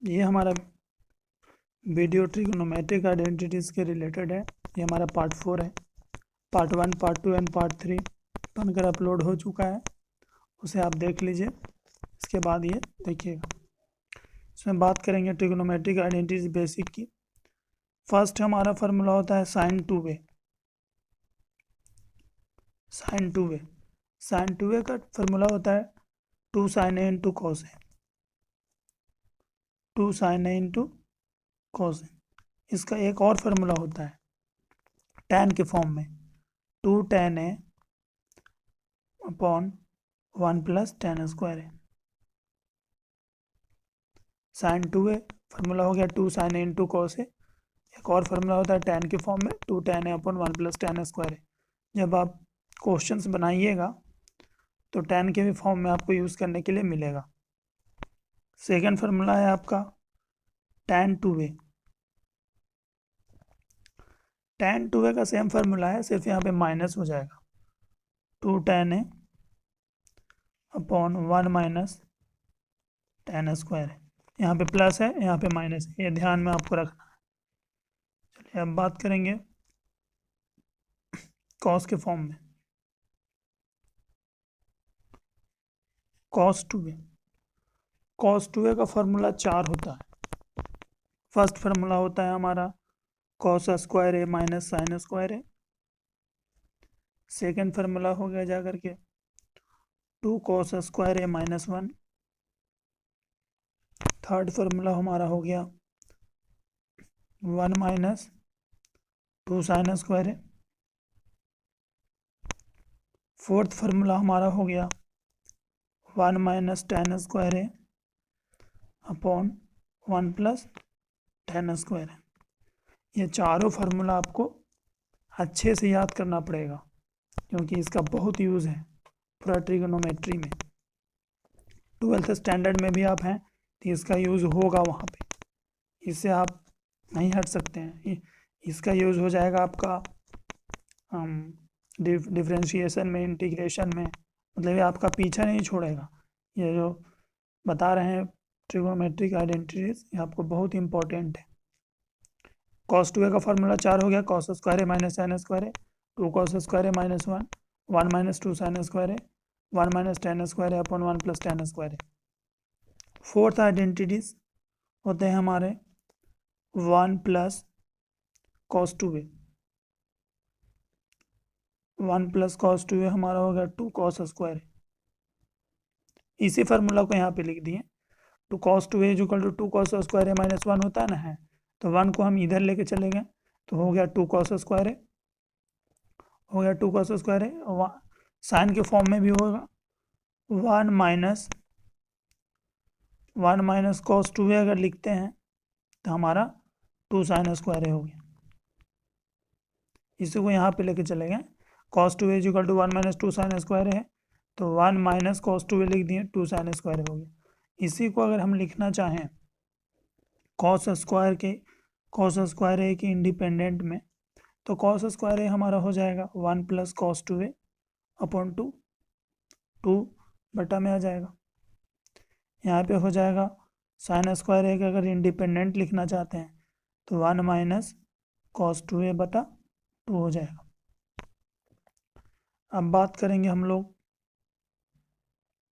ये हमारा video trigonometric identities के रिलेटेड है। ये हमारा पार्ट 4 है। पार्ट 1, पार्ट 2 एंड पार्ट 3 बनकर अपलोड हो चुका है, उसे आप देख लीजिए। इसके बाद ये देखिएगा, इसमें बात करेंगे ट्रिग्नोमेट्रिक आइडेंटिटीज बेसिक की। फर्स्ट हमारा फार्मूला होता है sine two A. Sine two A का फार्मूला होता है 2 sin A into cos A. 2 sin A into cos A. इसका एक और फार्मूला होता है tan के फॉर्म में, 2 tan A upon 1 plus tan square A. Sign two A formula हो गया 2 sin A इंटू कॉस ए। एक और फार्मूला होता है tan के फॉर्म में, 2 tan A upon 1 plus tan square A. जब आप क्वेश्चंस बनाइएगा तो tan के भी फॉर्म में आपको यूज़ करने के लिए मिलेगा। सेकेंड फार्मूला है आपका tan two way. tan to A का सेम फार्मूला है, सिर्फ यहाँ पे माइनस हो जाएगा, 2 tan A upon 1 minus tan square है। यहाँ पे प्लस है, यहाँ पे माइनस है, ये ध्यान में आपको रखना है। चलिए अब बात करेंगे कॉस के फॉर्म में। कॉस टू वे का फार्मूला 4 होता है। फर्स्ट फार्मूला होता है हमारा cos square A minus sine square A. Second formula हो गया जाकर के 2 cos square A minus 1। Third formula हमारा हो गया 1 माइनस 2 साइन स्क्वायर ए। फोर्थ फार्मूला हमारा हो गया 1 माइनस tan स्क्वायर ए अपॉन 1 प्लस tan स्क्वायर है। ये चारों फार्मूला आपको अच्छे से याद करना पड़ेगा, क्योंकि इसका बहुत यूज़ है पूरा ट्रिग्नोमेट्री में। 12th स्टैंडर्ड में भी आप हैं तो इसका यूज़ होगा वहाँ पे, इससे आप नहीं हट सकते हैं। इसका यूज़ हो जाएगा आपका डिफरेंशिएशन में, इंटीग्रेशन में, मतलब ये आपका पीछा नहीं छोड़ेगा। ये जो बता रहे हैं ट्रिग्नोमेट्रिक आइडेंटिटीज, ये आपको बहुत इंपॉर्टेंट है। कॉस टू ए का फार्मूला 4 हो गया, cos square A minus sine square A, 2 cos square A minus 1, 1 minus 2 sine square A, 1 minus tan square A upon 1 plus tan square A. Fourth identities होते हैं हमारे 1 प्लस कॉस टू ए। 1 plus cos two ए हमारा हो गया 2 cos square. इसी formula को यहाँ पे लिख दिए, 2 cos two A equal to 2 cos square A minus 1 होता है ना, है तो 1 को हम इधर लेके चले गए तो हो गया 2 cos स्क्वायर ए, हो गया 2 cos स्क्वायर ए। साइन के फॉर्म में भी होगा 1 माइनस cos टू ए अगर लिखते हैं तो हमारा 2 sin स्क्वायर ए हो गया। इसी को यहाँ पे लेके चले गए, cos two A equal to 1 minus 2 sin square है, तो 1 माइनस cos टू ए लिख दिए, 2 sin स्क्वायर हो गया। इसी को अगर हम लिखना चाहें cos स्क्वायर ए के इंडिपेंडेंट में, तो cos स्क्वायर ए हमारा हो जाएगा 1 plus cos two A upon 2 बटा में आ जाएगा। यहाँ पे हो जाएगा साइन स्क्वायर ए का अगर इंडिपेंडेंट लिखना चाहते हैं तो 1 माइनस cos टू ए बटा 2 हो जाएगा। अब बात करेंगे हम लोग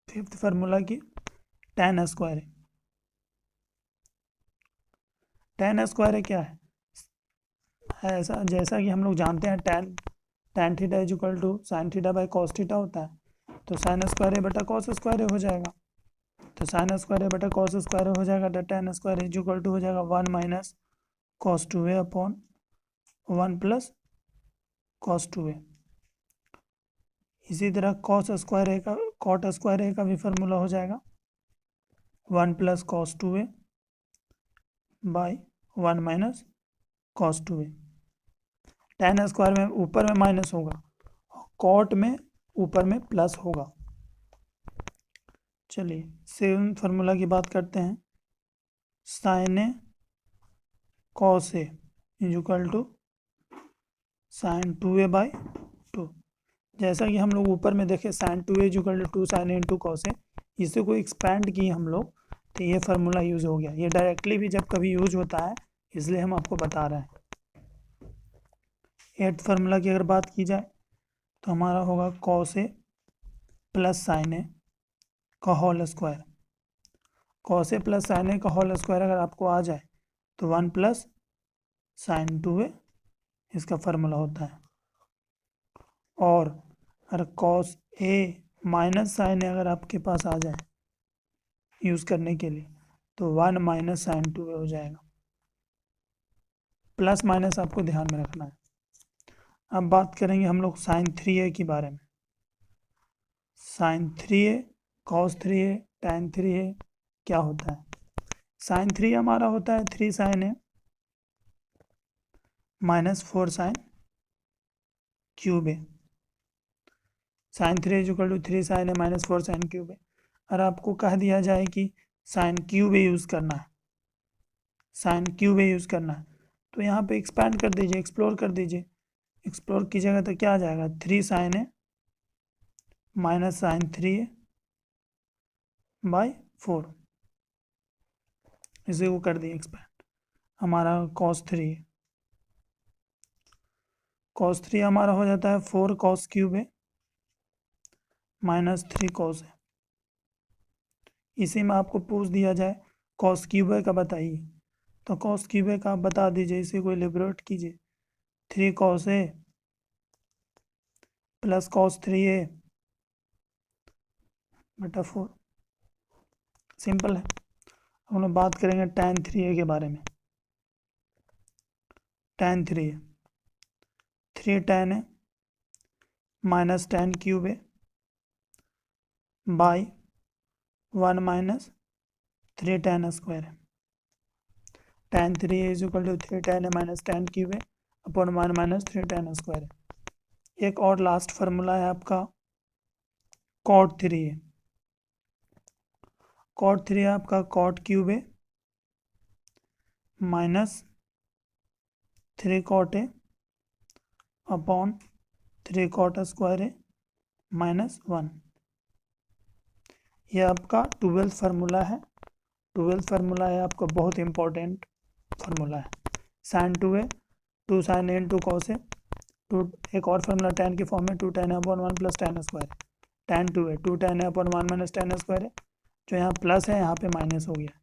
फिफ्थ फार्मूला की, tan स्क्वायर ए। tan स्क्वायर ए क्या है? ऐसा जैसा कि हम लोग जानते हैं tan theta is equal to sine theta by cos theta होता है, तो साइन स्क्वायर ए बटा कॉस स्क्वायर ए हो जाएगा। तो साइन स्क्वायर ए बटा कॉस स्क्वायर ए हो जाएगा, तो tan square is equal to हो जाएगा 1 minus cos two A upon 1 plus cos two A. इसी तरह कॉट स्क्वायर ए का भी फार्मूला हो जाएगा 1 plus cos two A by 1 minus cos two A. tan square में ऊपर में माइनस होगा, कॉट में ऊपर में प्लस होगा। चलिए सेवन फार्मूला की बात करते हैं, sine A cos A is equal to sine two A by 2। जैसा कि हम लोग ऊपर में देखें sine two A equal to 2 sin A into cos A, इसी को एक्सपैंड किए हम लोग तो ये फार्मूला यूज़ हो गया। ये डायरेक्टली भी जब कभी यूज होता है, इसलिए हम आपको बता रहे हैं। 8th फार्मूला की अगर बात की जाए तो हमारा होगा cos A plus sine A का whole square. Cos A plus sine A का होल स्क्वायर अगर आपको आ जाए तो 1 प्लस साइन 2a इसका फार्मूला होता है। और अगर कॉस ए माइनस साइन ए अगर आपके पास आ जाए यूज़ करने के लिए तो 1 माइनस साइन 2a हो जाएगा। प्लस माइनस आपको ध्यान में रखना है। अब बात करेंगे हम लोग साइन 3a के बारे में। Sign 3a cos 3a tan 3a क्या होता है? साइन 3 हमारा होता है 3 sine A minus 4 sine cube A. Sine 3 equal to 3 sine A minus 4 sine cube A. और आपको कह दिया जाए कि साइन क्यूब ए यूज़ करना है, साइन क्यूब ए यूज़ करना है, तो यहाँ पे एक्सपैंड कर दीजिए, एक्सप्लोर कर दीजिए। एक्सप्लोर कीजिएगा तो क्या आ जाएगा? 3 sine A minus sine 3a by 4, इसे वो कर दिए एक्सपैंड। हमारा कॉस 3 है, कॉस 3 हमारा हो जाता है 4 cos cube A minus 3 cos है। इसी में आपको पूछ दिया जाए कॉस क्यूब ए का बताइए, तो कॉस क्यूब ए का आप बता दीजिए, इसे को एलिब्रेट कीजिए। 3 cos A plus cos 3a बटा 4, सिंपल है। हम लोग बात करेंगे tan 3a के बारे में। tan 3a 3 tan a minus tan cube A by 1 minus 3 tan square है। tan 3a is equal to 3 tan a minus tan cube A upon 1 minus 3 tan square है। एक और लास्ट फार्मूला है आपका cot 3a। cot 3 आपका cot cube A minus 3 cot A upon 3 cot square A minus 1। यह आपका 12th formula है। 12th formula है आपका, बहुत इंपॉर्टेंट फार्मूला है। साइन 2a 2 साइन ए इंटू कॉस ए, एक और फार्मूला tan के फॉर्म में 2 tan upon 1 plus tan square है। tan 2a 2 tan upon 1 minus tan square है, जो यहाँ प्लस है यहाँ पे माइनस हो गया।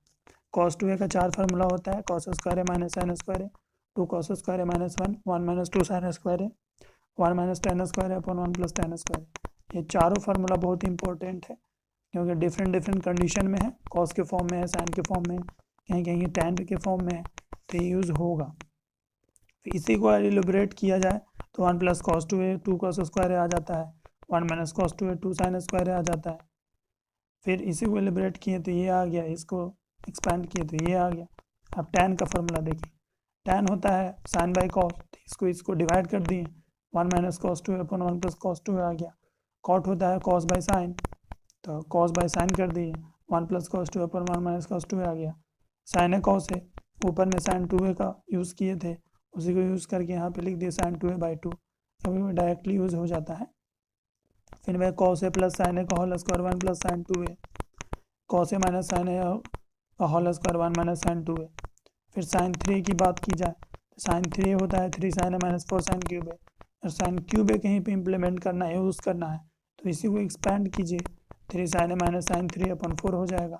cos 2a का 4 फार्मूला होता है, cos स्क्वायर है माइनस साइन स्क्वायर है, 2 cos स्क्वायर है माइनस 1 1 माइनस 2 साइन स्क्वायर है, 1 माइनस tan स्क्वायर है अपॉन 1 प्लस tan स्क्वायर है। ये चारों फार्मूला बहुत इंपॉर्टेंट है, क्योंकि डिफरेंट कंडीशन में है, कॉस के फॉर्म में है, साइन के फॉर्म में है, कहीं कहीं tan के फॉर्म में है, तो ये यूज़ होगा। फिर इसी को एलिब्रेट किया जाए तो 1 plus cos 2a 2 cos square आ जाता है, 1 minus cos 2a 2 sine square आ जाता है। फिर इसी को एलिब्रेट किए तो ये आ गया, इसको एक्सपैंड किए तो ये आ गया। अब tan का फॉर्मूला देखिए, tan होता है साइन बाई कॉस, इसको डिवाइड कर दिए, 1 minus cos 2a upon 1 plus cos 2a आ गया। कॉट होता है कॉस बाई साइन, तो कॉस बाई साइन कर दिए, 1 plus cos 2 upon 1 minus cos 2a आ गया। साइन है कॉस है, ऊपर में साइन 2a का यूज़ किए थे, उसी को यूज़ करके यहाँ पे लिख दिए साइन 2a बाई 2, कभी डायरेक्टली यूज़ हो जाता है। फिर मैं cos A plus sine A का whole square 1 plus sine 2a, cos A minus sine A का whole square 1 minus sign 2a। फिर साइन 3 की बात की जाए तो साइन 3 होता है 3 sine A minus 4 sine cube A, और साइन क्यूब ए कहीं पे इम्प्लीमेंट करना है, यूज़ करना है, तो इसी को एक्सपैंड कीजिए, 3 साइन ए माइनस साइन 3 अपन 4 हो जाएगा।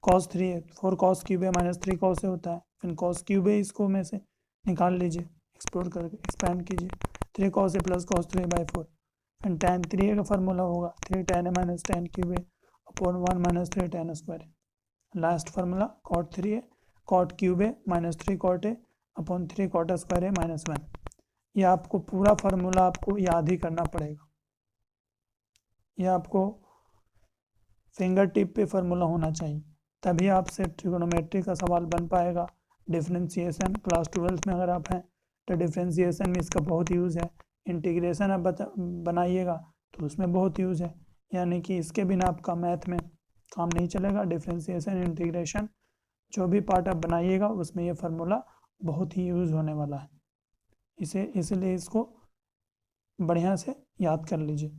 कॉस 3 है 4 cos cube A minus 3 cos ए होता है, फिर कॉस क्यूब ए इसको में से निकाल लीजिए, एक्सप्लोर करके एक्सपैंड कीजिए, 3 cos A plus cos 3 by 4। फिर tan 3a का फार्मूला होगा 3 tan A minus tan cube A upon 1 minus 3 tan square है। Last formula cot 3a cot cube A minus 3 cot A upon 3 cot square A minus 1। ये आपको पूरा formula आपको याद ही करना पड़ेगा, यह आपको फिंगर टिप पे फार्मूला होना चाहिए, तभी आपसे ट्रिगोनोमेट्री का सवाल बन पाएगा। डिफरेंशिएशन क्लास 12 में अगर आप हैं तो डिफरेंशिएशन में इसका बहुत यूज़ है। इंटीग्रेशन आप बनाइएगा तो उसमें बहुत यूज़ है, यानी कि इसके बिना आपका मैथ में काम नहीं चलेगा। डिफरेंशिएशन इंटीग्रेशन जो भी पार्ट आप बनाइएगा उसमें ये फार्मूला बहुत ही यूज़ होने वाला है, इसलिए इसको बढ़िया से याद कर लीजिए।